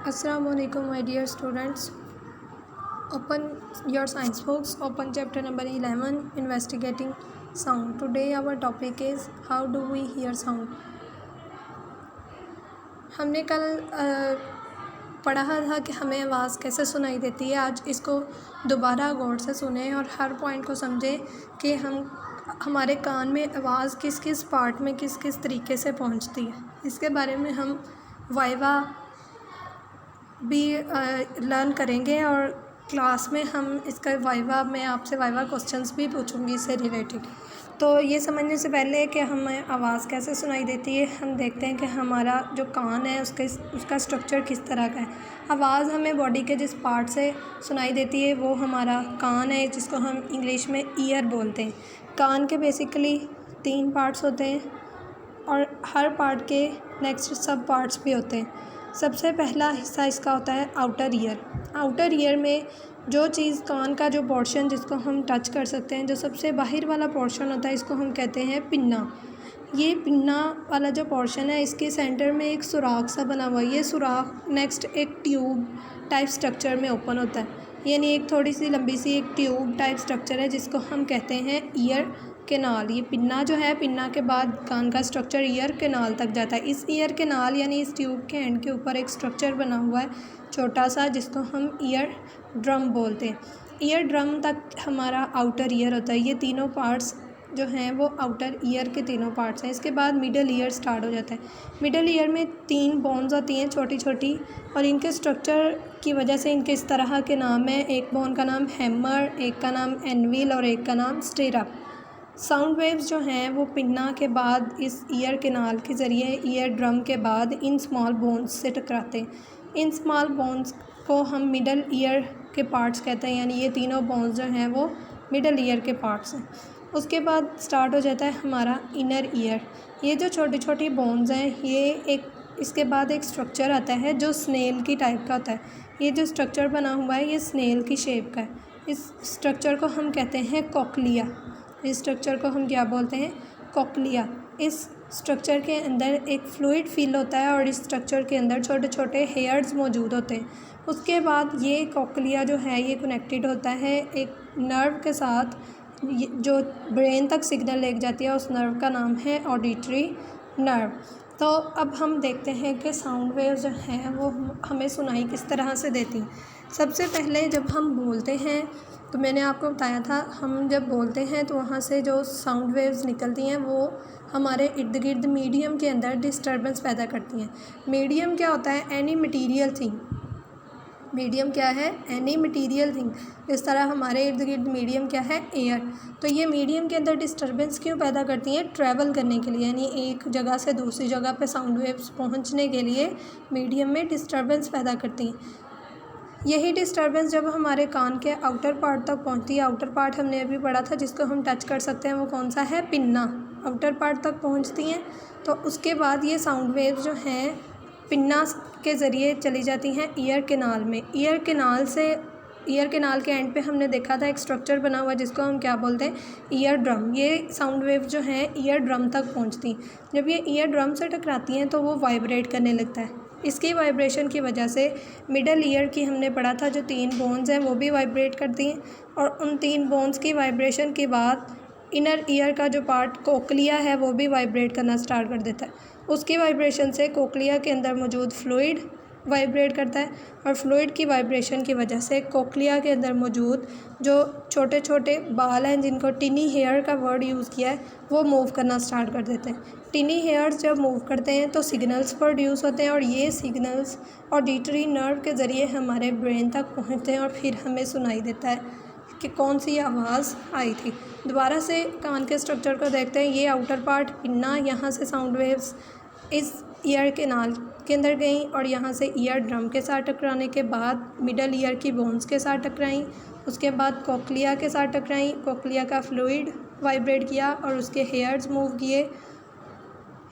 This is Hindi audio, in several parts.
Assalamualaikum my dear students. Open your science books. Open chapter number 11 investigating sound. Today our topic is how do we hear sound. हमने कल पढ़ा था कि हमें आवाज़ कैसे सुनाई देती है। आज इसको दोबारा गौर से सुने और हर पॉइंट को समझें कि हमारे कान में आवाज़ किस किस पार्ट में किस किस तरीके से पहुंचती है। इसके बारे में हम वाइवा भी लर्न करेंगे और क्लास में हम इसका वाइवा में आपसे वाइवा क्वेश्चंस भी पूछूंगी इससे रिलेटेड। तो ये समझने से पहले कि हमें आवाज़ कैसे सुनाई देती है, हम देखते हैं कि हमारा जो कान है उसका स्ट्रक्चर किस तरह का है। आवाज़ हमें बॉडी के जिस पार्ट से सुनाई देती है वो हमारा कान है, जिसको हम इंग्लिश में ईयर बोलते हैं। कान के बेसिकली 3 पार्ट्स होते हैं और हर पार्ट के नेक्स्ट सब पार्ट्स भी होते हैं। सबसे पहला हिस्सा इसका होता है आउटर ईयर। आउटर ईयर में जो चीज़ कान का जो पोर्शन जिसको हम टच कर सकते हैं, जो सबसे बाहर वाला पोर्शन होता है, इसको हम कहते हैं पिन्ना। ये पिन्ना वाला जो पोर्शन है, इसके सेंटर में एक सुराख सा बना हुआ है। ये सुराख नेक्स्ट एक ट्यूब टाइप स्ट्रक्चर में ओपन होता है, यानी एक थोड़ी सी लंबी सी एक ट्यूब टाइप स्ट्रक्चर है जिसको हम कहते हैं ईयर केनाल। ये पिन्ना जो है, पिन्ना के बाद कान का स्ट्रक्चर ईयर केनाल तक जाता है। इस ईयर केनाल यानी इस ट्यूब के एंड के ऊपर एक स्ट्रक्चर बना हुआ है छोटा सा, जिसको हम ईयर ड्रम बोलते हैं। ईयर ड्रम तक हमारा आउटर ईयर होता है। ये तीनों पार्ट्स जो हैं वो आउटर ईयर के तीनों पार्ट्स हैं। इसके बाद मिडल ईयर स्टार्ट हो जाता है। मिडल ईयर में 3 बोन्स होती हैं छोटी छोटी, और इनके स्ट्रक्चर की वजह से इनके इस तरह के नाम हैं। एक बोन का नाम हैमर, एक का नाम एनविल और एक का नाम स्टिरअप। साउंड वेव्स जो हैं वो पिन्ना के बाद इस ईयर केनाल के ज़रिए ईयर ड्रम के बाद इन स्मॉल बोन्स से टकराते हैं। इन स्मॉल बोन्स को हम मिडल ईयर के पार्ट्स कहते हैं, यानी ये तीनों बोन्स जो हैं वो मिडल ईयर के पार्ट्स हैं। उसके बाद स्टार्ट हो जाता है हमारा इनर ईयर। ये जो छोटी छोटी बोन्स हैं, ये इसके बाद एक स्ट्रक्चर आता है जो स्नेल की टाइप का होता है। ये जो स्ट्रक्चर बना हुआ है ये स्नेल की शेप का है। इस स्ट्रक्चर को हम कहते हैं कोक्लिया। इस स्ट्रक्चर को हम क्या बोलते हैं? कोक्लिया। इस स्ट्रक्चर के अंदर एक फ्लूइड फिल होता है और इस स्ट्रक्चर के अंदर छोटे छोटे हेयर्स मौजूद होते हैं। उसके बाद ये कोक्लिया जो है ये कनेक्टेड होता है एक नर्व के साथ, जो ब्रेन तक सिग्नल ले जाती है। उस नर्व का नाम है ऑडिटरी नर्व। तो अब हम देखते हैं कि साउंड वेव जो हैं वो हमें सुनाई किस तरह से देती हैं। सबसे पहले जब हम बोलते हैं तो मैंने आपको बताया था, हम जब बोलते हैं तो वहाँ से जो साउंड वेव्स निकलती हैं वो हमारे इर्द गिर्द मीडियम के अंदर डिस्टर्बेंस पैदा करती हैं। मीडियम क्या होता है? Any material thing. मीडियम क्या है? Any material thing. इस तरह हमारे इर्द गिर्द मीडियम क्या है? एयर। तो ये मीडियम के अंदर डिस्टर्बेंस क्यों पैदा करती हैं? ट्रैवल करने के लिए, यानी एक जगह से दूसरी जगह पे साउंड वेव्स पहुंचने के लिए मीडियम में डिस्टर्बेंस पैदा करती हैं। यही डिस्टर्बेंस जब हमारे कान के आउटर पार्ट तक पहुंचती है, आउटर पार्ट हमने अभी पढ़ा था जिसको हम टच कर सकते हैं, वो कौन सा है? पिन्ना। आउटर पार्ट तक पहुंचती हैं तो उसके बाद ये साउंड वेव्स जो हैं पिन्ना के ज़रिए चली जाती हैं ईयर केनाल में। ईयर केनाल के एंड पे हमने देखा था एक स्ट्रक्चर बना हुआ जिसको हम क्या बोलते हैं? Ear drum. ये साउंड वेव जो हैं ईयर ड्रम तक पहुंचती। जब ये ईयर ड्रम से टकराती हैं तो वो वाइब्रेट करने लगता है। इसकी वाइब्रेशन की वजह से मिडल ईयर की हमने पढ़ा था जो 3 बोन्स हैं वो भी वाइब्रेट करती हैं, और उन 3 बोन्स की वाइब्रेशन के बाद इनर ईयर का जो पार्ट कोक्लिया है वो भी वाइब्रेट करना स्टार्ट कर देता है। उसकी वाइब्रेशन से कोक्लिया के अंदर मौजूद फ्लूइड वाइब्रेट करता है, और फ्लूइड की वाइब्रेशन की वजह से कोक्लिया के अंदर मौजूद जो छोटे छोटे बाल हैं, जिनको टिनी हेयर का वर्ड यूज़ किया है, वो मूव करना स्टार्ट कर देते हैं। टिनी हेयर्स जब मूव करते हैं तो सिग्नल्स प्रोड्यूस होते हैं, और ये सिग्नल्स ऑडिटरी नर्व के ज़रिए हमारे ब्रेन तक पहुँचते हैं और फिर हमें सुनाई देता है कि कौन सी आवाज़ आई थी। दोबारा से कान के स्ट्रक्चर को देखते हैं। ये आउटर पार्ट पिन्ना, यहाँ से साउंड वेव्स इस ईयर केनाल के अंदर गई और यहाँ से ईयर ड्रम के साथ टकराने के बाद मिडल ईयर की बोन्स के साथ टकराई। उसके बाद कोक्लिया के साथ टकराई। कोक्लिया का फ्लूइड वाइब्रेट किया और उसके हेयर्स मूव किए।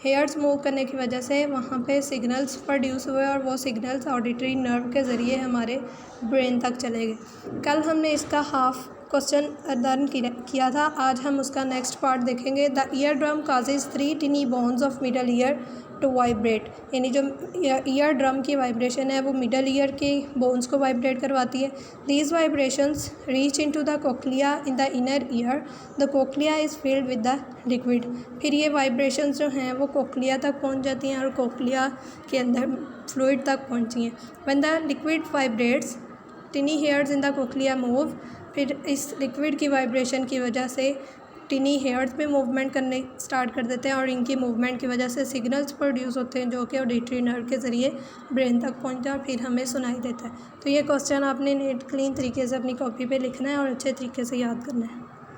हेयर्स मूव करने की वजह से वहाँ पे सिग्नल्स प्रोड्यूस हुए और वो सिग्नल्स ऑडिटरी नर्व के ज़रिए हमारे ब्रेन तक चले गए। कल हमने इसका हाफ क्वेश्चन लर्न किया था। आज हम उसका नेक्स्ट पार्ट देखेंगे। The eardrum causes 3 tiny bones of middle ear to vibrate, यानी जो ईयर ड्रम की वाइब्रेशन है वो मिडल ईयर के बोन्स को वाइब्रेट करवाती है। These vibrations reach into the cochlea in the inner ear, the cochlea is filled with the liquid. फिर ये वाइब्रेशंस जो हैं वो कोक्लिया तक पहुंच जाती हैं और कोक्लिया के अंदर फ्लूइड तक पहुंचती हैं। When the liquid vibrates टिनी hairs in the cochlea move, फिर इस लिक्विड की वाइब्रेशन की वजह से टिनी हेयर्स में मूवमेंट करने स्टार्ट कर देते हैं और इनकी मूवमेंट की वजह से सिग्नल्स प्रोड्यूस होते हैं जो कि ऑडिटरी नर्व के ज़रिए ब्रेन तक पहुंचते हैं और फिर हमें सुनाई देता है। तो ये क्वेश्चन आपने नीट क्लीन तरीके से अपनी कॉपी पे लिखना है और अच्छे तरीके से याद करना है।